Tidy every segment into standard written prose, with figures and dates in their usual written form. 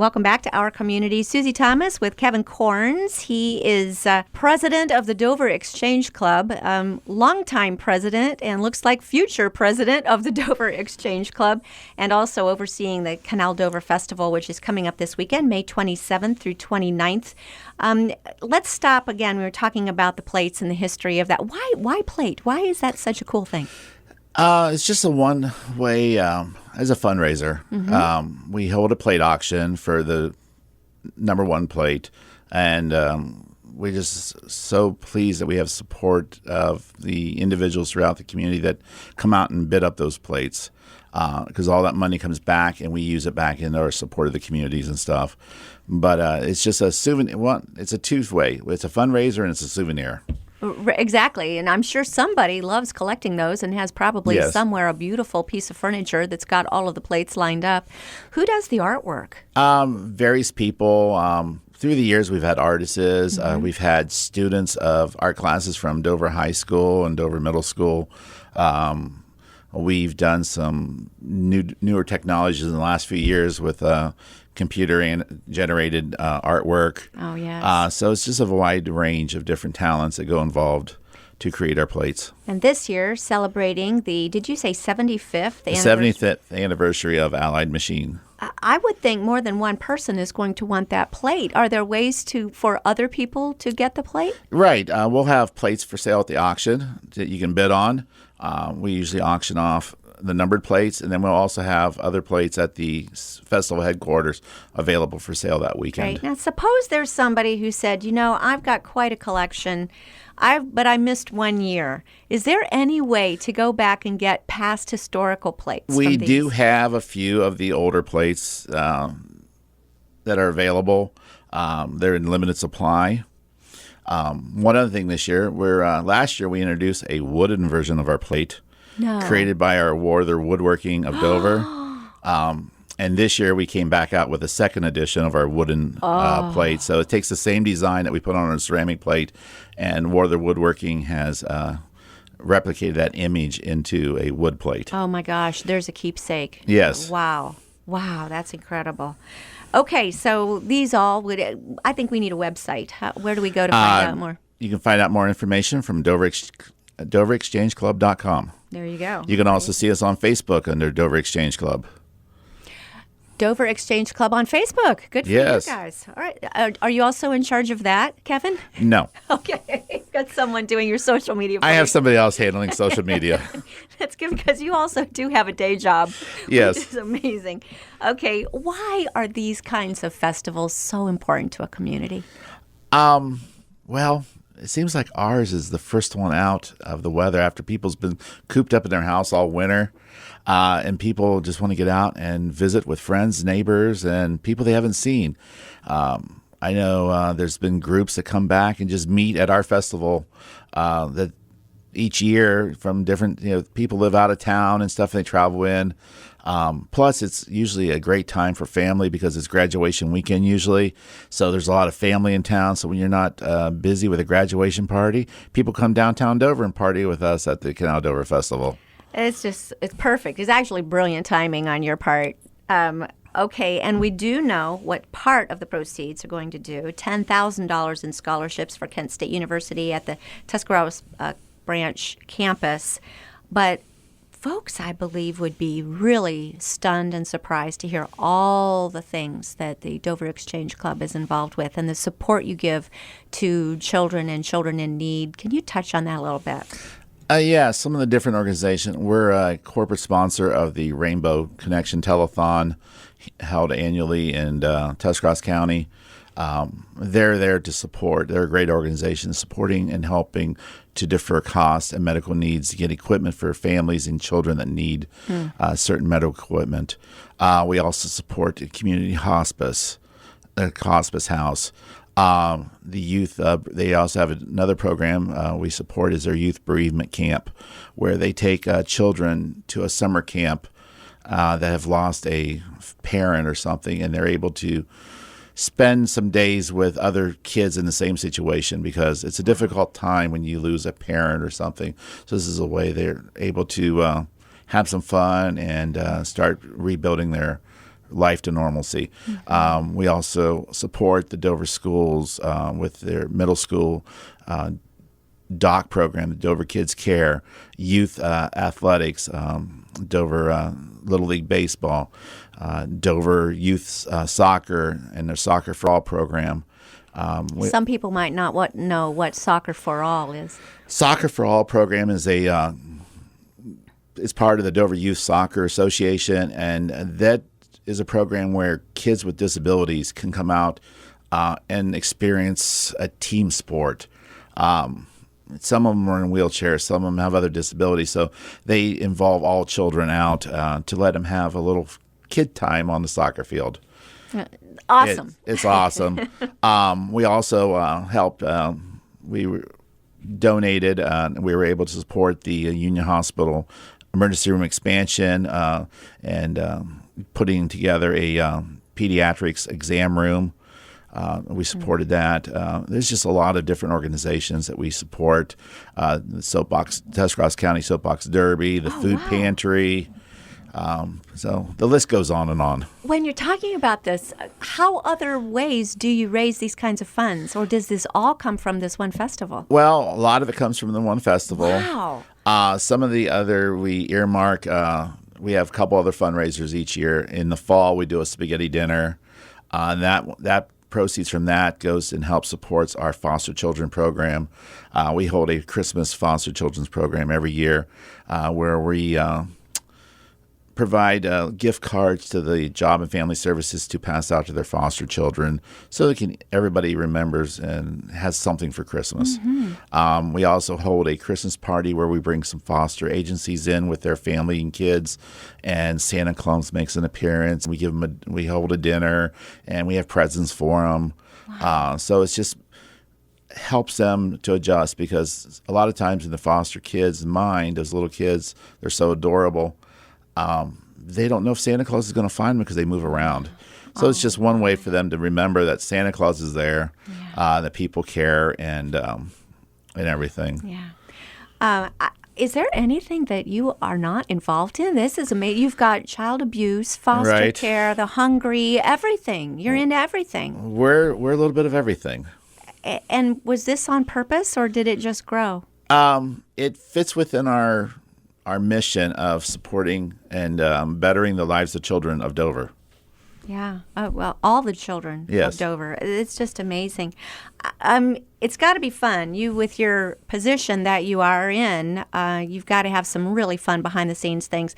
Welcome back to Our Community. Susie Thomas with Kevin Corns. He is president of the Dover Exchange Club, longtime president and looks like future president of the Dover Exchange Club, and also overseeing the Canal Dover Festival, which is coming up this weekend, May 27th through 29th. Let's stop again. We were talking about the plates and the history of that. Why plate? Why is that such a cool thing? It's just a one way, as a fundraiser. Mm-hmm. We hold a plate auction for the number one plate, and we're just so pleased that we have support of the individuals throughout the community that come out and bid up those plates, because all that money comes back and we use it back in our support of the communities and stuff. But it's just a souvenir. Well, it's a two-way. It's a fundraiser and it's a souvenir. Exactly. And I'm sure somebody loves collecting those and has probably somewhere a beautiful piece of furniture that's got all of the plates lined up. Who does the artwork? Various people. Through the years, we've had artists. Mm-hmm. We've had students of art classes from Dover High School and Dover Middle School. We've done some newer technologies in the last few years with computer-generated artwork. Oh, yes. So it's just a wide range of different talents that go involved to create our plates. And this year, celebrating did you say 75th anniversary? The 75th anniversary of Allied Machine. I would think more than one person is going to want that plate. Are there ways for other people to get the plate? Right. We'll have plates for sale at the auction that you can bid on. We usually auction off the numbered plates, and then we'll also have other plates at the festival headquarters available for sale that weekend. Right. Now, suppose there's somebody who said, I've got quite a collection, but I missed 1 year. Is there any way to go back and get past historical plates? We do have a few of the older plates that are available. They're in limited supply. One other thing this year, last year we introduced a wooden version of our plate. Created by our Werther Woodworking of Dover. And this year we came back out with a second edition of our wooden plate. So it takes the same design that we put on our ceramic plate, and Werther Woodworking has replicated that image into a wood plate. Oh, my gosh. There's a keepsake. Yes. Wow. That's incredible. Okay, so these all I think we need a website. Where do we go to find out more? You can find out more information from DoverExchangeClub.com. There you go. You can also see us on Facebook under Dover Exchange Club. Dover Exchange Club on Facebook. Good for you guys. All right. Are you also in charge of that, Kevin? No. Okay. Got someone doing your social media. I have somebody else handling social media. That's good because you also do have a day job. Yes. Which is amazing. Okay. Why are these kinds of festivals so important to a community? Well, it seems like ours is the first one out of the weather after people's been cooped up in their house all winter. And people just want to get out and visit with friends, neighbors, and people they haven't seen. I know there's been groups that come back and just meet at our festival that each year from different, people live out of town and stuff, and they travel in. Plus, it's usually a great time for family because it's graduation weekend usually. So there's a lot of family in town. So when you're not busy with a graduation party, people come downtown Dover and party with us at the Canal Dover Festival. It's perfect. It's actually brilliant timing on your part. Okay, and we do know what part of the proceeds are going to do. $10,000 in scholarships for Kent State University at the Tuscarawas branch campus. But folks, I believe, would be really stunned and surprised to hear all the things that the Dover Exchange Club is involved with and the support you give to children and children in need. Can you touch on that a little bit? Yeah, some of the different organizations. We're a corporate sponsor of the Rainbow Connection Telethon held annually in Tuscarawas County. They're there to support. They're a great organization supporting and helping to defer costs and medical needs to get equipment for families and children that need certain medical equipment. We also support the community hospice, the hospice house. The youth, they also have another program we support is their youth bereavement camp, where they take children to a summer camp that have lost a parent or something, and they're able to spend some days with other kids in the same situation because it's a difficult time when you lose a parent or something. So this is a way they're able to have some fun and start rebuilding their life to normalcy. We also support the Dover schools with their middle school DOC program, the Dover Kids Care, youth athletics, Dover Little League Baseball, Dover Youth Soccer, and their Soccer for All program. Some people might not know what Soccer for All is. Soccer for All program is is part of the Dover Youth Soccer Association, and that is a program where kids with disabilities can come out and experience a team sport. Some of them are in wheelchairs, some of them have other disabilities, so they involve all children out to let them have a little kid time on the soccer field. Awesome. It's awesome. We also helped. Donated. We were able to support the Union Hospital emergency room expansion and putting together a pediatrics exam room. We supported that. There's just a lot of different organizations that we support. The Tuscarawas County Soapbox Derby, the Food Pantry. So the list goes on and on. When you're talking about this, how other ways do you raise these kinds of funds? Or does this all come from this one festival? Well, a lot of it comes from the one festival. Wow. Some of the other we earmark. We have a couple other fundraisers each year. In the fall, we do a spaghetti dinner. And that proceeds from that goes and helps supports our foster children program. We hold a Christmas foster children's program every year where we provide gift cards to the Job and Family Services to pass out to their foster children so everybody remembers and has something for Christmas. We also hold a Christmas party where we bring some foster agencies in with their family and kids, and Santa Claus makes an appearance. We hold a dinner, and we have presents for them. So it's just helps them to adjust, because a lot of times in the foster kids' mind, those little kids, they're so adorable. They don't know if Santa Claus is going to find them because they move around. So it's just one way for them to remember that Santa Claus is there, that people care, and everything. Yeah. Is there anything that you are not involved in? This is amazing. You've got child abuse, foster care, the hungry, everything. You're into everything. We're a little bit of everything. And was this on purpose, or did it just grow? It fits within our mission of supporting and bettering the lives of children of Dover. Yeah. Well, all the children Yes. of Dover. It's just amazing. It's got to be fun. You, with your position that you are in, you've got to have some really fun behind-the-scenes things.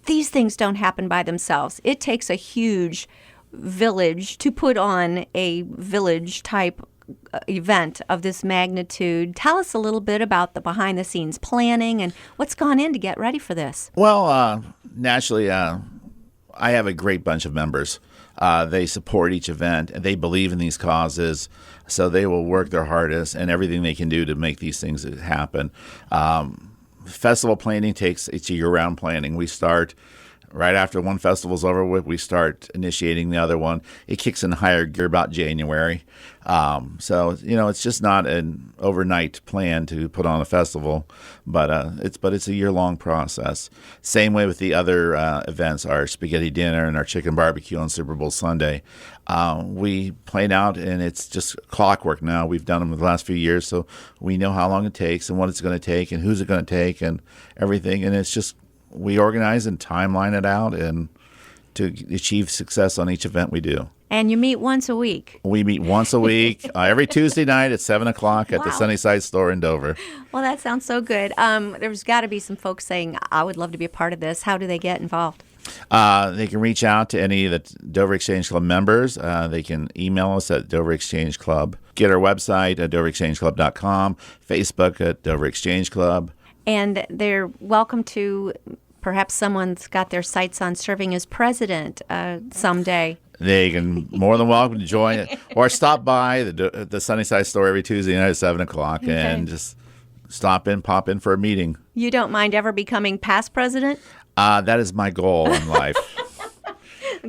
These things don't happen by themselves. It takes a huge village to put on a village-type event of this magnitude. Tell us a little bit about the behind-the-scenes planning and what's gone in to get ready for this. Well, naturally, I have a great bunch of members. They support each event, and they believe in these causes, so they will work their hardest and everything they can do to make these things happen. Festival planning it's a year-round planning. We start right after one festival's over with, we start initiating the other one. It kicks in higher gear about January. So, it's just not an overnight plan to put on a festival, but it's a year-long process. Same way with the other events, our spaghetti dinner and our chicken barbecue on Super Bowl Sunday. We plan out, and it's just clockwork now. We've done them the last few years, so we know how long it takes and what it's going to take and who's it going to take and everything, and it's just we organize and timeline it out and to achieve success on each event we do. And you meet once a week. We meet once a week, every Tuesday night at 7 o'clock at the Sunnyside Store in Dover. Well, that sounds so good. There's got to be some folks saying, I would love to be a part of this. How do they get involved? They can reach out to any of the Dover Exchange Club members. They can email us at Dover Exchange Club. Get our website at doverexchangeclub.com, Facebook at Dover Exchange Club. And they're welcome to, perhaps someone's got their sights on serving as president someday. They can more than welcome to join it or stop by the Sunnyside Store every Tuesday night at 7 o'clock and just pop in for a meeting. You don't mind ever becoming past president? That is my goal in life.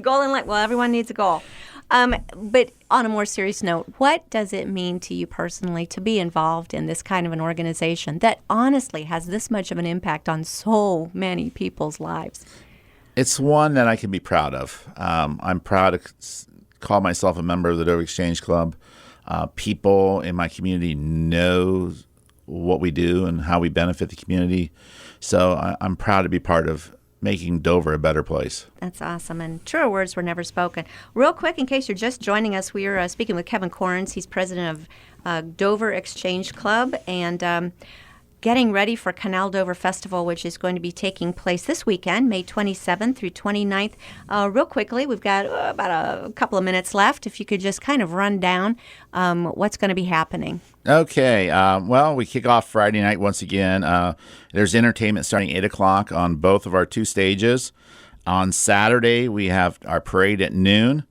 Goal in life. Well, everyone needs a goal. But on a more serious note, what does it mean to you personally to be involved in this kind of an organization that honestly has this much of an impact on so many people's lives? It's one that I can be proud of. I'm proud to call myself a member of the Dover Exchange Club. People in my community know what we do and how we benefit the community. So I'm proud to be part of making Dover a better place. That's awesome. And truer words were never spoken. Real quick, in case you're just joining us, we are speaking with Kevin Corns. He's president of Dover Exchange Club and getting ready for Canal Dover Festival, which is going to be taking place this weekend, May 27th through 29th. Real quickly, we've got about a couple of minutes left. If you could just kind of run down what's going to be happening. Okay. Well, we kick off Friday night once again. There's entertainment starting 8 o'clock on both of our two stages. On Saturday, we have our parade at noon.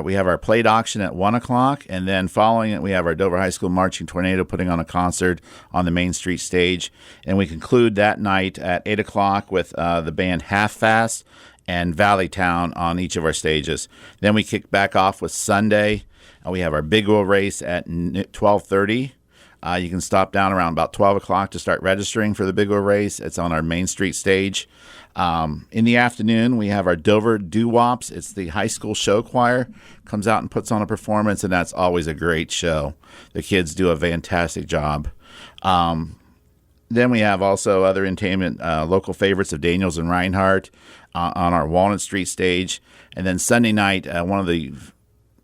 We have our plate auction at 1 o'clock. And then following it, we have our Dover High School Marching Tornado putting on a concert on the Main Street stage. And we conclude that night at 8 o'clock with the band Half Fast and Valley Town on each of our stages. Then we kick back off with Sunday. We have our Big Wheel race at 12:30. You can stop down around about 12 o'clock to start registering for the Big Wheel race. It's on our Main Street stage. In the afternoon, we have our Dover Doo-Wops. It's the high school show choir. Comes out and puts on a performance, and that's always a great show. The kids do a fantastic job. Then we have also other entertainment, local favorites of Daniels and Reinhardt on our Walnut Street stage. And then Sunday night, one of the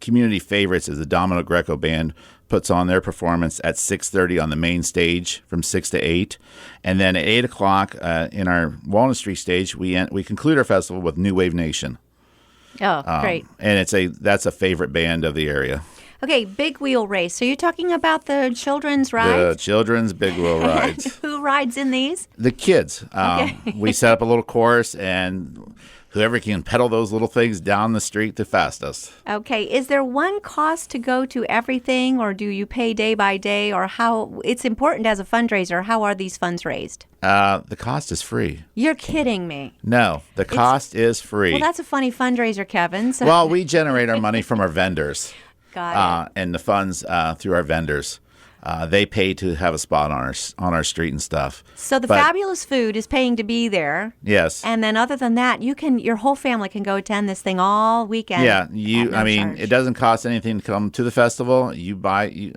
community favorites is the Domino Greco Band puts on their performance at 6:30 on the main stage from 6 to 8. And then at 8 o'clock in our Walnut Street stage, we conclude our festival with New Wave Nation. Oh, great. And that's a favorite band of the area. Okay, Big Wheel race. So you're talking about the children's rides? The children's Big Wheel rides. Who rides in these? The kids. Okay. We set up a little course, and whoever can pedal those little things down the street the fastest. Okay. Is there one cost to go to everything, or do you pay day by day, or how? It's important as a fundraiser. How are these funds raised? The cost is free. You're kidding me. No, the cost is free. Well, that's a funny fundraiser, Kevin. So. Well, we generate our money from our vendors. Got it. And the funds through our vendors. They pay to have a spot on our street and stuff. So the fabulous food is paying to be there. Yes. And then other than that, your whole family can go attend this thing all weekend. Yeah, charge. it doesn't cost anything to come to the festival. You buy,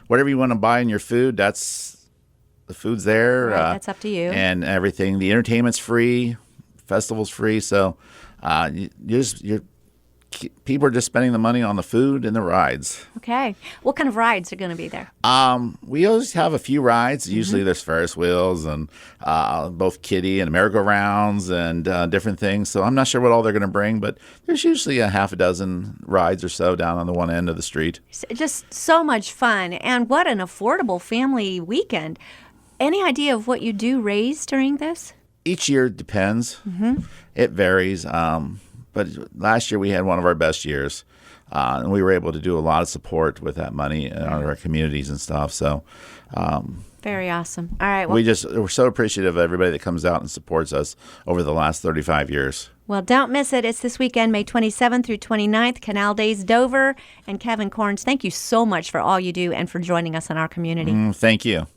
whatever you want to buy in your food, the food's there. Right, that's up to you. And everything. The entertainment's free, festival's free. So people are just spending the money on the food and the rides. Okay. What kind of rides are going to be there? We always have a few rides. Usually there's Ferris wheels and both kiddie and merry-go-rounds and different things. So I'm not sure what all they're going to bring, but there's usually a half a dozen rides or so down on the one end of the street. Just so much fun. And what an affordable family weekend. Any idea of what you do raise during this? Each year depends. Mm-hmm. It varies. But last year we had one of our best years, and we were able to do a lot of support with that money in our communities and stuff. So, very awesome. All right. Well, we're so appreciative of everybody that comes out and supports us over the last 35 years. Well, don't miss it. It's this weekend, May 27th through 29th, Canal Days Dover. And Kevin Corns, thank you so much for all you do and for joining us in our community. Thank you.